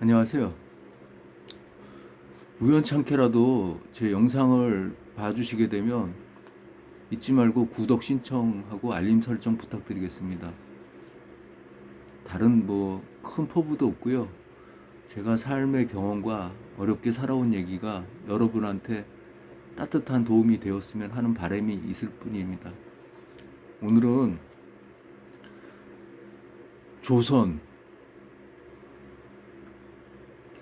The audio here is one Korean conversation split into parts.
안녕하세요. 우연찮게라도 제 영상을 봐주시게 되면 잊지 말고 구독 신청하고 알림 설정 부탁드리겠습니다. 다른 큰 포부도 없고요. 제가 삶의 경험과 어렵게 살아온 얘기가 여러분한테 따뜻한 도움이 되었으면 하는 바람이 있을 뿐입니다. 오늘은 조선,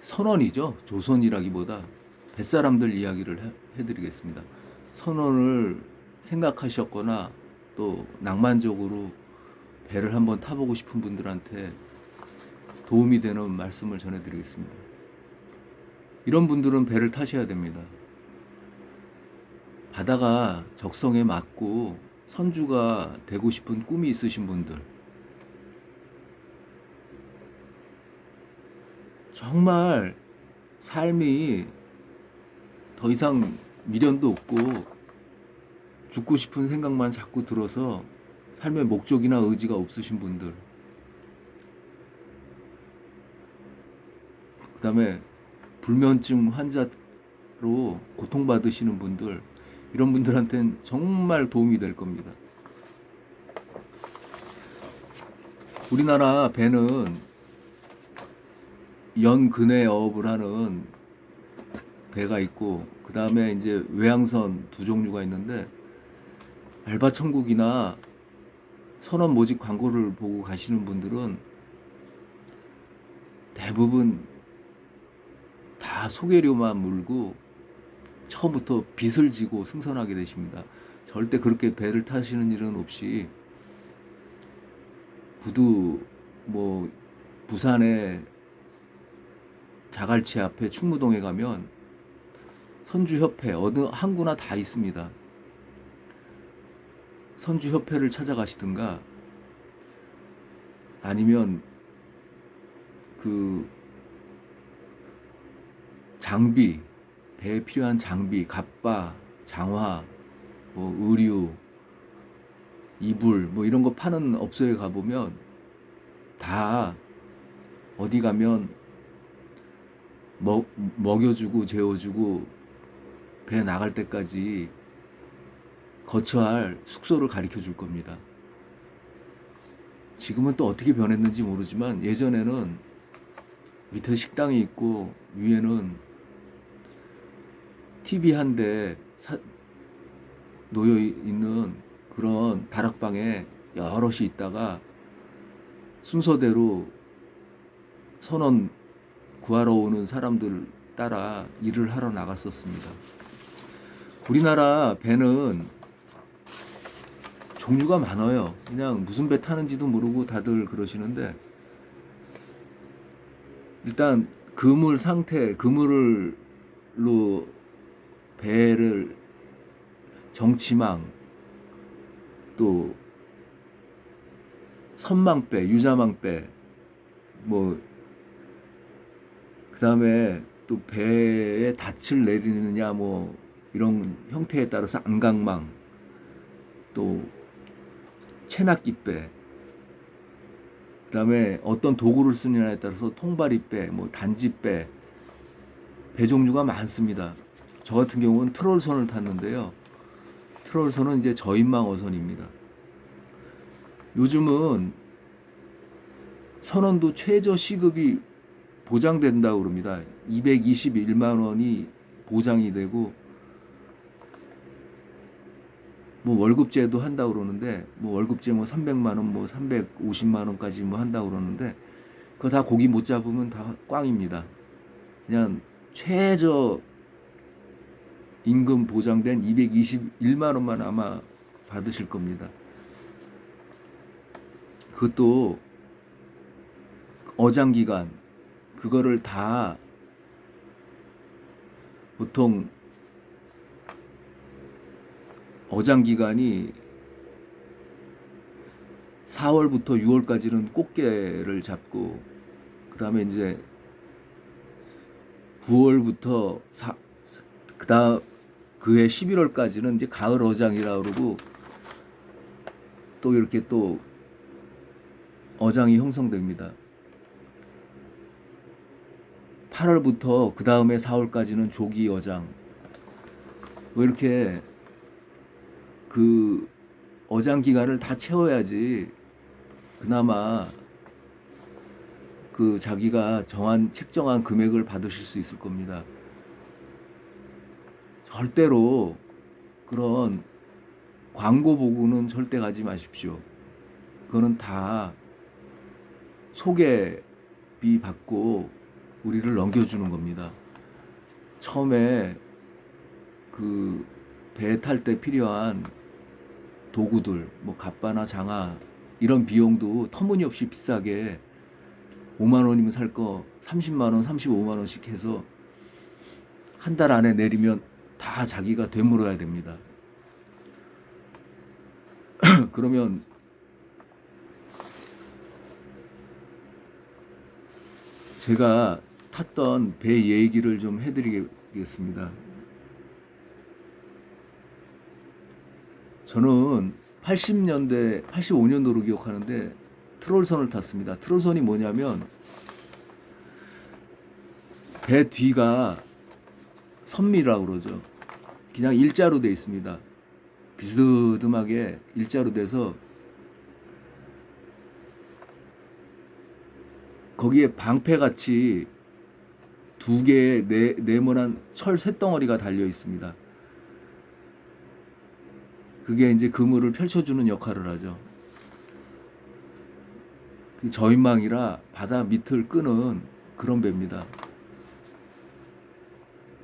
선원이죠. 조선이라기보다 뱃사람들 이야기를 해드리겠습니다. 선원을 생각하셨거나 또 낭만적으로 배를 한번 타보고 싶은 분들한테 도움이 되는 말씀을 전해드리겠습니다. 이런 분들은 배를 타셔야 됩니다. 바다가 적성에 맞고 선주가 되고 싶은 꿈이 있으신 분들, 정말 삶이 더 이상 미련도 없고 죽고 싶은 생각만 자꾸 들어서 삶의 목적이나 의지가 없으신 분들, 그 다음에 불면증 환자로 고통받으시는 분들, 이런 분들한테는 정말 도움이 될 겁니다. 우리나라 배는 연근해어업을 하는 배가 있고, 그 다음에 이제 외항선 두 종류가 있는데, 알바천국이나 선원 모집 광고를 보고 가시는 분들은 대부분 다 소개료만 물고 처음부터 빚을 지고 승선하게 되십니다. 절대 그렇게 배를 타시는 일은 없이 부두 부산의 자갈치 앞에 충무동에 가면 선주협회 어느 항구나 다 있습니다. 선주협회를 찾아가시든가 아니면 그 장비, 배에 필요한 장비, 갑바, 장화, 의류, 이불 이런 거 파는 업소에 가보면 다 어디 가면 먹여주고 재워주고 배 나갈 때까지 거처 할 숙소를 가르쳐 줄 겁니다. 지금은 또 어떻게 변했는지 모르지만 예전에는 밑에 식당이 있고 위에는 TV 한 대 놓여 있는 그런 다락방에 여럿이 있다가 순서대로 선원 구하러 오는 사람들 따라 일을 하러 나갔었습니다. 우리나라 배는 종류가 많아요. 그냥 무슨 배 타는지도 모르고 다들 그러시는데, 일단 그물 상태, 그물로 배를 정치망, 또 선망배, 유자망배, 그 다음에 또 배에 닻을 내리느냐 이런 형태에 따라서 안강망, 또 체납기배, 그 다음에 어떤 도구를 쓰느냐에 따라서 통바리배, 단지배, 배 종류가 많습니다. 저 같은 경우는 트롤선을 탔는데요. 트롤선은 이제 저인망 어선입니다. 요즘은 선원도 최저 시급이 보장된다고 그럽니다. 221만 원이 보장이 되고 월급제도 한다고 그러는데 월급제 300만 원, 350만 원까지 한다고 그러는데 그거 다 고기 못 잡으면 다 꽝입니다. 그냥 최저 임금 보장된 221만 원만 아마 받으실 겁니다. 그것도 어장 기간, 그거를 다 보통 어장 기간이 4월부터 6월까지는 꽃게를 잡고, 그 다음에 이제 9월부터 그다음 그해 11월까지는 이제 가을 어장이라 그러고, 또 이렇게 또 어장이 형성됩니다. 8월부터 그 다음에 4월까지는 조기 어장. 뭐 이렇게 그 어장 기간을 다 채워야지 그나마 그 자기가 책정한 금액을 받으실 수 있을 겁니다. 절대로 그런 광고 보고는 절대 가지 마십시오. 그거는 다 소개비 받고 우리를 넘겨주는 겁니다. 처음에 그 배 탈 때 필요한 도구들, 뭐 갑바나 장화 이런 비용도 터무니없이 비싸게 5만 원이면 살 거 30만 원, 35만 원씩 해서 한 달 안에 내리면 다 자기가 되물어야 됩니다. 그러면 제가 탔던 배 얘기를 좀 해드리겠습니다. 저는 80년대, 85년도로 기억하는데 트롤선을 탔습니다. 트롤선이 뭐냐면 배 뒤가 선미라고 그러죠. 그냥 일자로 돼 있습니다. 비스듬하게 일자로 돼서 거기에 방패같이 두 개의 네모난 철 쇳덩어리가 달려 있습니다. 그게 이제 그물을 펼쳐주는 역할을 하죠. 그 저인망이라 바다 밑을 끄는 그런 배입니다.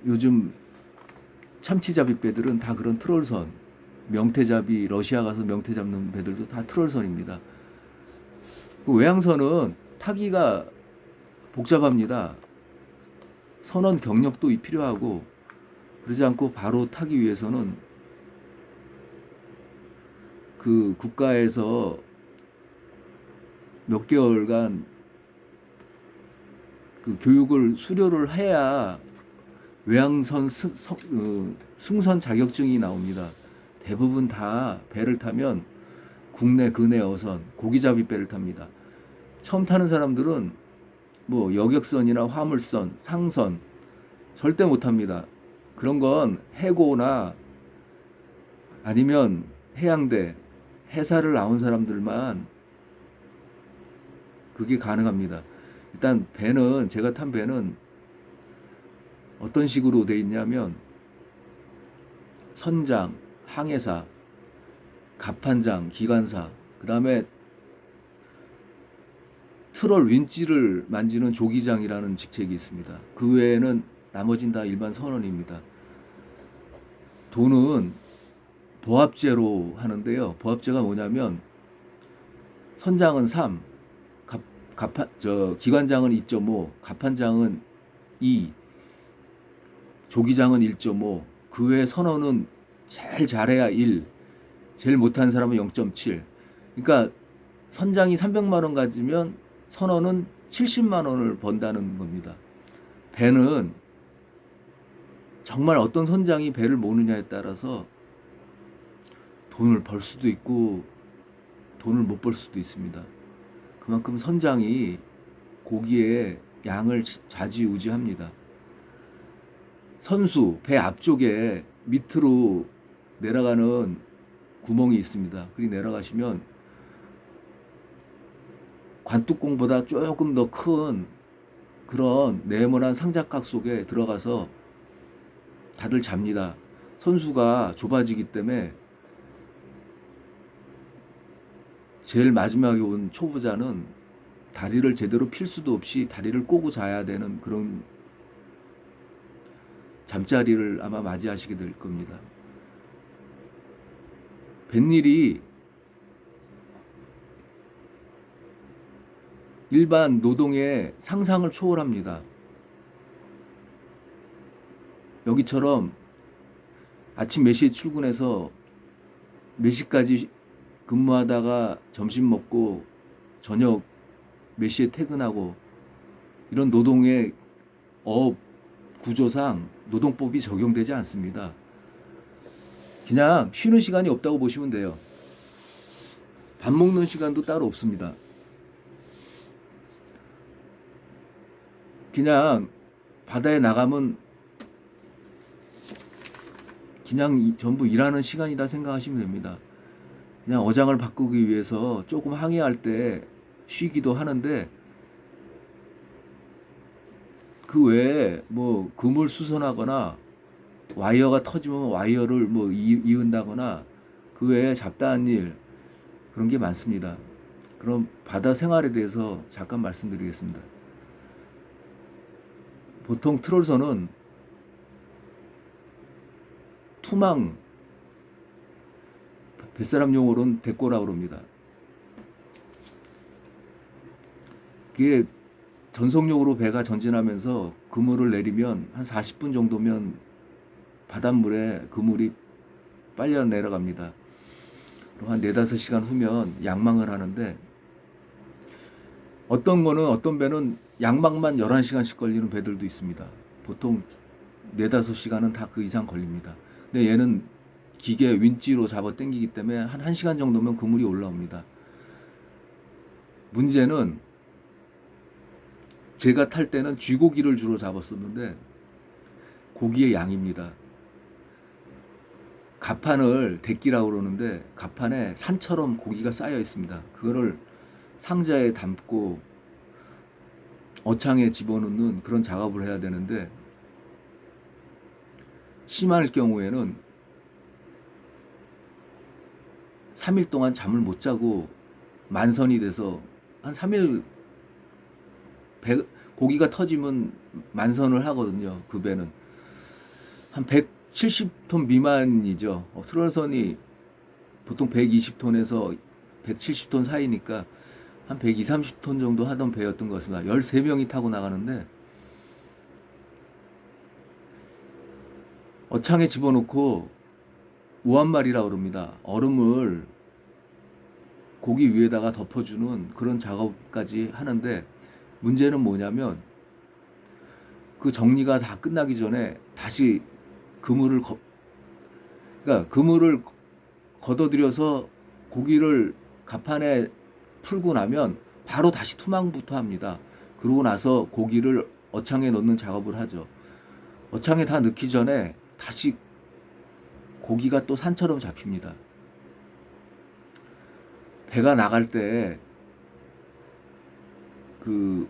요즘 참치잡이 배들은 다 그런 트롤선, 명태잡이, 러시아 가서 명태 잡는 배들도 다 트롤선입니다. 그 외항선은 타기가 복잡합니다. 선원 경력도 필요하고, 그러지 않고 바로 타기 위해서는 그 국가에서 몇 개월간 그 교육을 수료를 해야 외항선 승선 자격증이 나옵니다. 대부분 다 배를 타면 국내 근해 어선, 고기잡이 배를 탑니다. 처음 타는 사람들은 뭐 여객선이나 화물선, 상선 절대 못 탑니다. 그런 건 해고나 아니면 해양대, 해사를 나온 사람들만 그게 가능합니다. 일단 배는, 제가 탄 배는 어떤 식으로 돼 있냐면 선장, 항해사, 갑판장, 기관사, 그 다음에 트롤 윈치를 만지는 조기장이라는 직책이 있습니다. 그 외에는 나머진 다 일반 선원입니다. 돈은 보합제로 하는데요. 보합제가 뭐냐면 선장은 3, 기관장은 2.5, 갑판장은 2, 조기장은 1.5, 그 외 선원은 제일 잘해야 1, 제일 못한 사람은 0.7. 그러니까 선장이 300만 원 가지면 선원은 70만 원을 번다는 겁니다. 배는 정말 어떤 선장이 배를 모느냐에 따라서 돈을 벌 수도 있고 돈을 못 벌 수도 있습니다. 그만큼 선장이 고기의 양을 좌지우지합니다. 선수, 배 앞쪽에 밑으로 내려가는 구멍이 있습니다. 그리 내려가시면 관뚜껑보다 조금 더 큰 그런 네모난 상자각 속에 들어가서 다들 잡니다. 선수가 좁아지기 때문에 제일 마지막에 온 초보자는 다리를 제대로 필 수도 없이 다리를 꼬고 자야 되는 그런 잠자리를 아마 맞이하시게 될 겁니다. 뱃일이 일반 노동의 상상을 초월합니다. 여기처럼 아침 몇 시에 출근해서 몇 시까지 근무하다가 점심 먹고 저녁 몇 시에 퇴근하고 이런 노동의 업 구조상 노동법이 적용되지 않습니다. 그냥 쉬는 시간이 없다고 보시면 돼요. 밥 먹는 시간도 따로 없습니다. 그냥 바다에 나가면 그냥 전부 일하는 시간이다 생각하시면 됩니다. 그냥 어장을 바꾸기 위해서 조금 항해할 때 쉬기도 하는데, 그 외에 뭐 그물 수선하거나 와이어가 터지면 와이어를 뭐 이은다거나 그 외에 잡다한 일, 그런 게 많습니다. 그럼 바다 생활에 대해서 잠깐 말씀드리겠습니다. 보통 트롤선은 투망, 뱃사람 용어로는 대꼬라고 합니다. 그게 전속력으로 배가 전진하면서 그물을 내리면 한 40분 정도면 바닷물에 그물이 빨려 내려갑니다. 그럼 한 4-5시간 후면 양망을 하는데, 어떤 배는 양망만 11시간씩 걸리는 배들도 있습니다. 보통 4-5시간은 다 그 이상 걸립니다. 근데 얘는 기계 윈치로 잡아 당기기 때문에 한 1시간 정도면 그물이 올라옵니다. 문제는 제가 탈 때는 쥐고기를 주로 잡았었는데 고기의 양입니다. 갑판을 대끼라고 그러는데 갑판에 산처럼 고기가 쌓여 있습니다. 그거를 상자에 담고 어창에 집어넣는 그런 작업을 해야 되는데, 심할 경우에는 3일 동안 잠을 못 자고 만선이 돼서, 한 3일 고기가 터지면 만선을 하거든요. 그 배는 한 170톤 미만이죠. 트롤선이 보통 120톤에서 170톤 사이니까 한 120, 30톤 정도 하던 배였던 것 같습니다. 13명이 타고 나가는데, 어창에 집어넣고 우한말이라고 그럽니다. 얼음을 고기 위에다가 덮어주는 그런 작업까지 하는데, 문제는 뭐냐면 그 정리가 다 끝나기 전에 다시 그물을 걷어들여서 고기를 갑판에 풀고 나면 바로 다시 투망부터 합니다. 그러고 나서 고기를 어창에 넣는 작업을 하죠. 어창에 다 넣기 전에 다시 고기가 또 산처럼 잡힙니다. 배가 나갈 때 그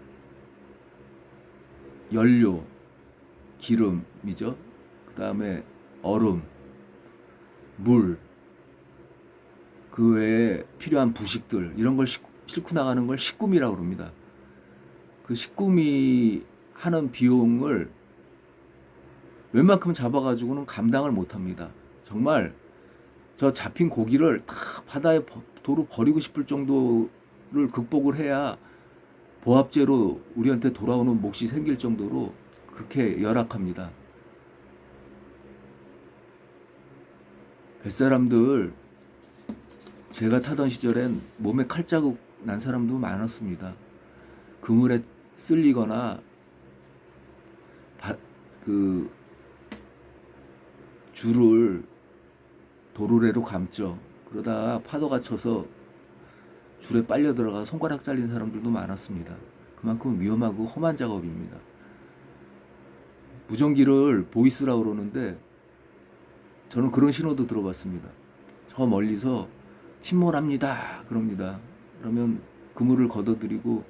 연료, 기름이죠. 그 다음에 얼음, 물, 그 외에 필요한 부식들, 이런 걸 싣고 나가는 걸 식구미라고 합니다. 그 식구미 하는 비용을 웬만큼 잡아가지고는 감당을 못합니다. 정말 저 잡힌 고기를 다 바다에 도로 버리고 싶을 정도를 극복을 해야 보합제로 우리한테 돌아오는 몫이 생길 정도로 그렇게 열악합니다. 뱃사람들, 제가 타던 시절엔 몸에 칼자국 난 사람도 많았습니다. 그물에 쓸리거나 그 줄을 도르래로 감죠. 그러다가 파도가 쳐서 줄에 빨려 들어가 손가락 잘린 사람들도 많았습니다. 그만큼 위험하고 험한 작업입니다. 무전기를 보이스라고 그러는데, 저는 그런 신호도 들어봤습니다. 저 멀리서 침몰합니다 그럽니다. 그러면 그물을 걷어들이고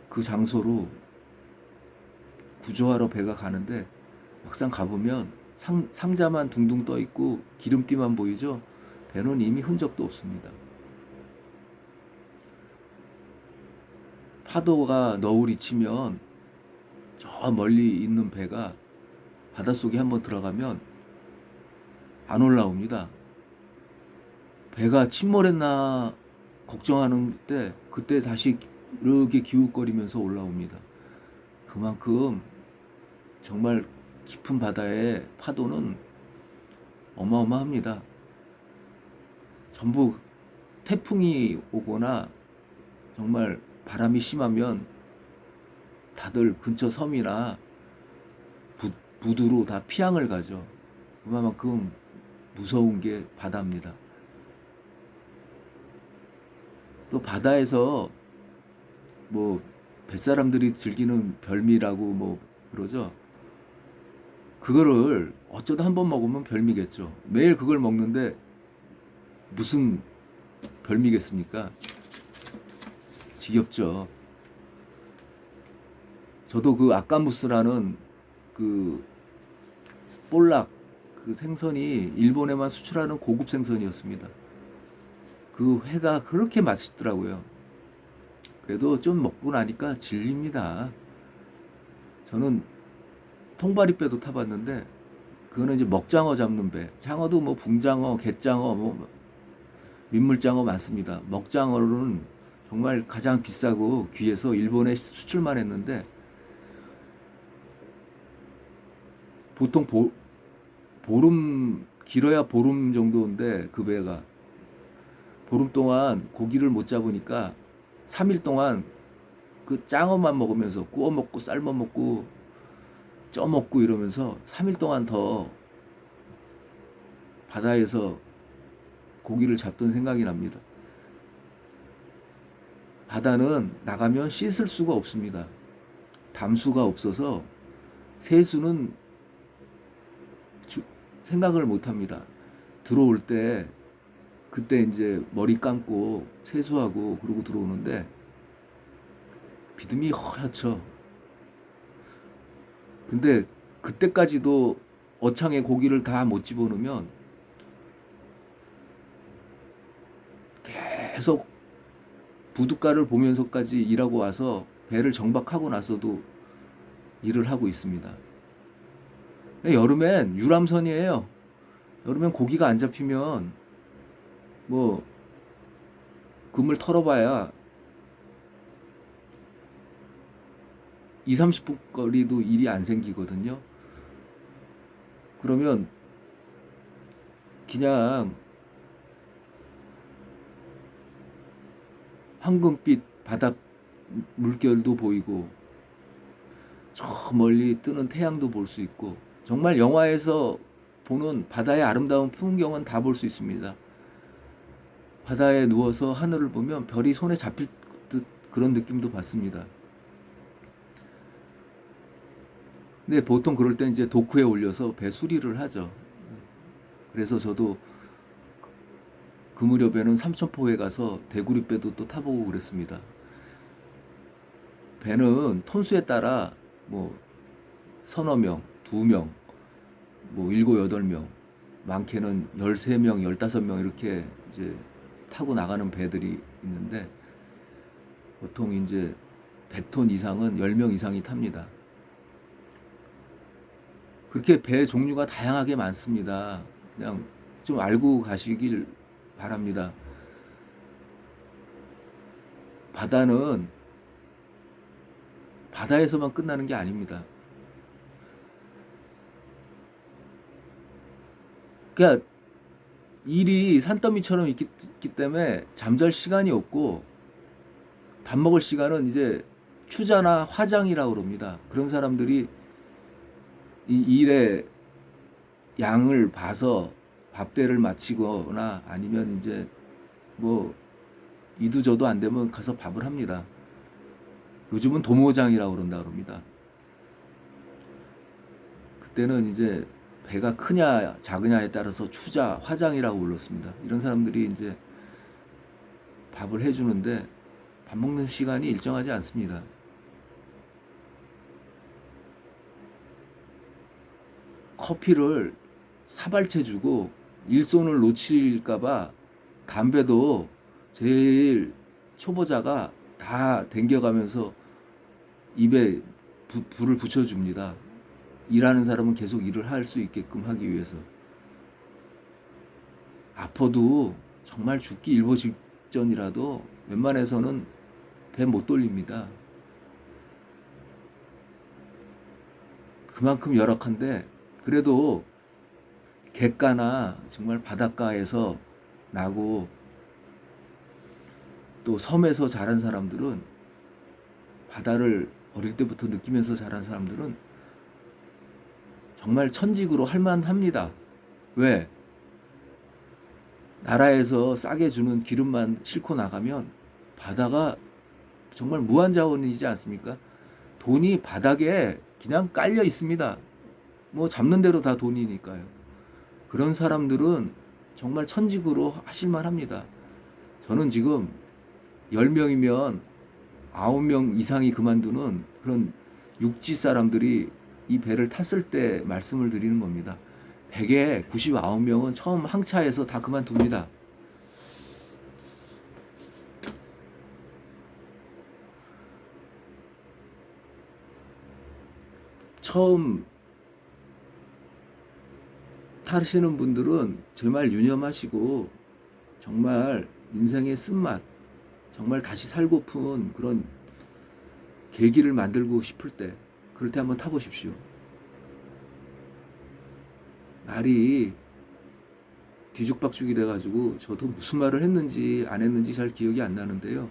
그 장소로 구조하러 배가 가는데, 막상 가보면 상자만 둥둥 떠 있고 기름띠만 보이죠. 배는 이미 흔적도 없습니다. 파도가 너울이 치면 저 멀리 있는 배가 바닷속에 한번 들어가면 안 올라옵니다. 배가 침몰했나 걱정하는 때, 그때 다시 이렇게 기웃거리면서 올라옵니다. 그만큼 정말 깊은 바다의 파도는 어마어마합니다. 전부 태풍이 오거나 정말 바람이 심하면 다들 근처 섬이나 부두로 다 피항을 가죠. 그만큼 무서운 게 바다입니다. 또 바다에서 뭐 뱃사람들이 즐기는 별미라고 뭐 그러죠. 그거를 어쩌다 한 번 먹으면 별미겠죠. 매일 그걸 먹는데 무슨 별미겠습니까? 지겹죠. 저도 그 아까무스라는 그 볼락 그 생선이 일본에만 수출하는 고급 생선이었습니다. 그 회가 그렇게 맛있더라고요. 그래도 좀 먹고 나니까 질립니다. 저는 통바리배도 타봤는데 그거는 이제 먹장어 잡는 배. 장어도 뭐 붕장어, 갯장어, 뭐 민물장어 많습니다. 먹장어는 정말 가장 비싸고 귀해서 일본에 수출만 했는데 보통 보름 길어야 보름 정도인데 그 배가 보름 동안 고기를 못 잡으니까 3일 동안 그 짱어만 먹으면서 구워 먹고 삶아 먹고 쪄 먹고 이러면서 3일 동안 더 바다에서 고기를 잡던 생각이 납니다. 바다는 나가면 씻을 수가 없습니다. 담수가 없어서 세수는 생각을 못 합니다. 들어올 때 그때 이제 머리 감고 세수하고 그러고 들어오는데 비듬이 허옇죠. 근데 그때까지도 어창에 고기를 다 못 집어넣으면 계속 부둣가를 보면서까지 일하고 와서 배를 정박하고 나서도 일을 하고 있습니다. 여름엔 유람선이에요. 여름엔 고기가 안 잡히면 뭐 그물 털어봐야 2, 30분 거리도 일이 안 생기거든요. 그러면 그냥 황금빛 바다 물결도 보이고 저 멀리 뜨는 태양도 볼 수 있고 정말 영화에서 보는 바다의 아름다운 풍경은 다 볼 수 있습니다. 바다에 누워서 하늘을 보면 별이 손에 잡힐 듯 그런 느낌도 받습니다. 근데 보통 그럴 때 이제 도크에 올려서 배 수리를 하죠. 그래서 저도 그 무렵에는 삼천포에 가서 대구리배도 또 타보고 그랬습니다. 배는 톤수에 따라 뭐 서너 명, 2명, 뭐 7, 8명, 많게는 13명, 15명 이렇게 이제 타고 나가는 배들이 있는데 보통 이제 100톤 이상은 10명 이상이 탑니다. 그렇게 배 종류가 다양하게 많습니다. 그냥 좀 알고 가시길 바랍니다. 바다는 바다에서만 끝나는 게 아닙니다. 그러니까 일이 산더미처럼 있기 때문에 잠잘 시간이 없고 밥 먹을 시간은 이제 추자나 화장이라고 그럽니다. 그런 사람들이 이 일의 양을 봐서 밥대를 마치거나 아니면 이제 뭐 이도저도 안 되면 가서 밥을 합니다. 요즘은 도모장이라고 그런다 그럽니다. 그때는 이제 배가 크냐 작으냐에 따라서 추자, 화장이라고 불렀습니다. 이런 사람들이 이제 밥을 해주는데 밥 먹는 시간이 일정하지 않습니다. 커피를 사발채 주고 일손을 놓칠까봐 담배도 제일 초보자가 다 댕겨가면서 입에 불을 붙여줍니다. 일하는 사람은 계속 일을 할 수 있게끔 하기 위해서. 아파도 정말 죽기 일보 직전이라도 웬만해서는 배 못 돌립니다. 그만큼 열악한데 그래도 갯가나 정말 바닷가에서 나고 또 섬에서 자란 사람들은 바다를 어릴 때부터 느끼면서 자란 사람들은 정말 천직으로 할만합니다. 왜? 나라에서 싸게 주는 기름만 싣고 나가면 바다가 정말 무한자원이지 않습니까? 돈이 바닥에 그냥 깔려 있습니다. 뭐 잡는 대로 다 돈이니까요. 그런 사람들은 정말 천직으로 하실만 합니다. 저는 지금 10명이면 9명 이상이 그만두는 그런 육지 사람들이 이 배를 탔을 때 말씀을 드리는 겁니다. 100에 99명은 처음 항차에서 다 그만둡니다. 처음 타시는 분들은 제 말 유념하시고 정말 인생의 쓴맛, 정말 다시 살고픈 그런 계기를 만들고 싶을 때, 그럴 때 한번 타보십시오. 말이 뒤죽박죽이 돼가지고 저도 무슨 말을 했는지 안 했는지 잘 기억이 안 나는데요.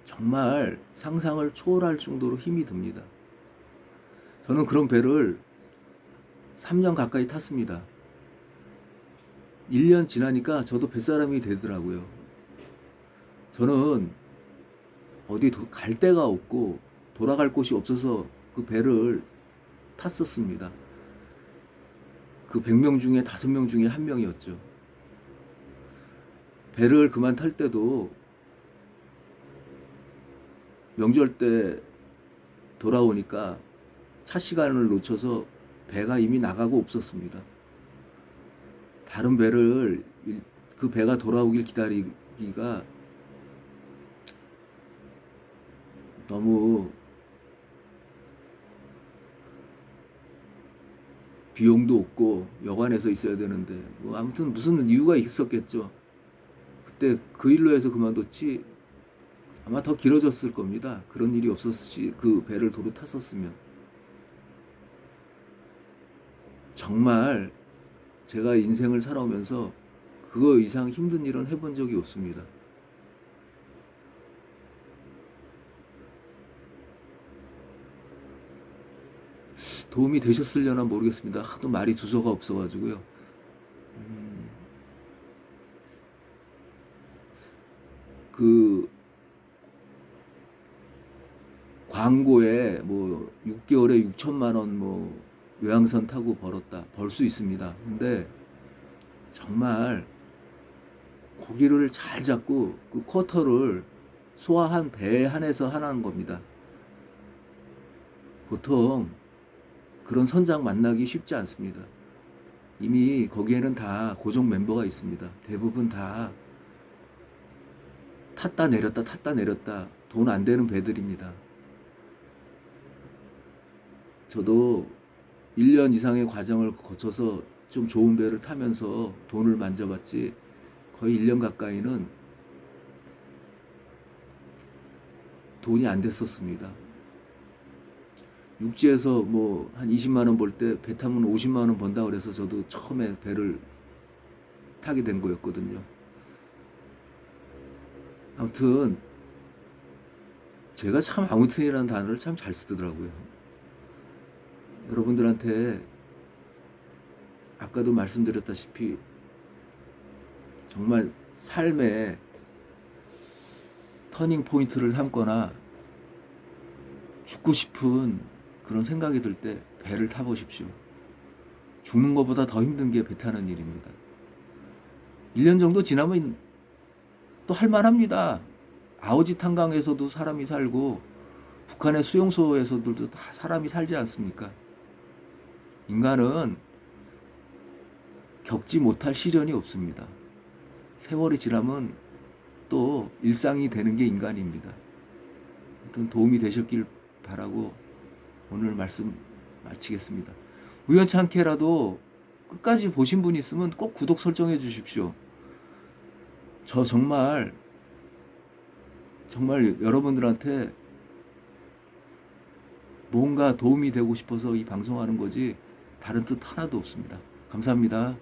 정말 상상을 초월할 정도로 힘이 듭니다. 저는 그런 배를 3년 가까이 탔습니다. 1년 지나니까 저도 뱃사람이 되더라고요. 저는 어디 갈 데가 없고 돌아갈 곳이 없어서 그 배를 탔었습니다. 그 100명 중에 5명 중에 1명이었죠. 배를 그만 탈 때도 명절 때 돌아오니까 차 시간을 놓쳐서 배가 이미 나가고 없었습니다. 다른 배를, 그 배가 돌아오길 기다리기가 너무 비용도 없고 여관에서 있어야 되는데 뭐 아무튼 무슨 이유가 있었겠죠. 그때 그 일로 해서 그만뒀지 아마 더 길어졌을 겁니다. 그런 일이 없었지, 그 배를 도로 탔었으면. 정말 제가 인생을 살아오면서 그거 이상 힘든 일은 해본 적이 없습니다. 도움이 되셨으려나 모르겠습니다. 하도 말이 두서가 없어가지고요. 그 광고에 뭐 6개월에 6천만 원 뭐 외항선 타고 벌었다, 벌 수 있습니다. 근데 정말 고기를 잘 잡고 그 쿼터를 소화한 배에 한해서 하는 겁니다. 보통 그런 선장 만나기 쉽지 않습니다. 이미 거기에는 다 고정 멤버가 있습니다. 대부분 다 탔다 내렸다 탔다 내렸다 돈 안 되는 배들입니다. 저도 1년 이상의 과정을 거쳐서 좀 좋은 배를 타면서 돈을 만져봤지 거의 1년 가까이는 돈이 안 됐었습니다. 육지에서 뭐 한 20만 원 벌 때 배 타면 50만 원 번다 그래서 저도 처음에 배를 타게 된 거였거든요. 아무튼 제가 참 아무튼이라는 단어를 참 잘 쓰더라고요. 여러분들한테 아까도 말씀드렸다시피 정말 삶의 터닝 포인트를 삼거나 죽고 싶은 그런 생각이 들 때 배를 타보십시오. 죽는 것보다 더 힘든 게 배 타는 일입니다. 1년 정도 지나면 또 할만합니다. 아오지 탄강에서도 사람이 살고 북한의 수용소에서도 다 사람이 살지 않습니까? 인간은 겪지 못할 시련이 없습니다. 세월이 지나면 또 일상이 되는 게 인간입니다. 아무튼 도움이 되셨길 바라고 오늘 말씀 마치겠습니다. 우연치 않게라도 끝까지 보신 분이 있으면 꼭 구독 설정해 주십시오. 저 정말 여러분들한테 뭔가 도움이 되고 싶어서 이 방송하는 거지 다른 뜻 하나도 없습니다. 감사합니다.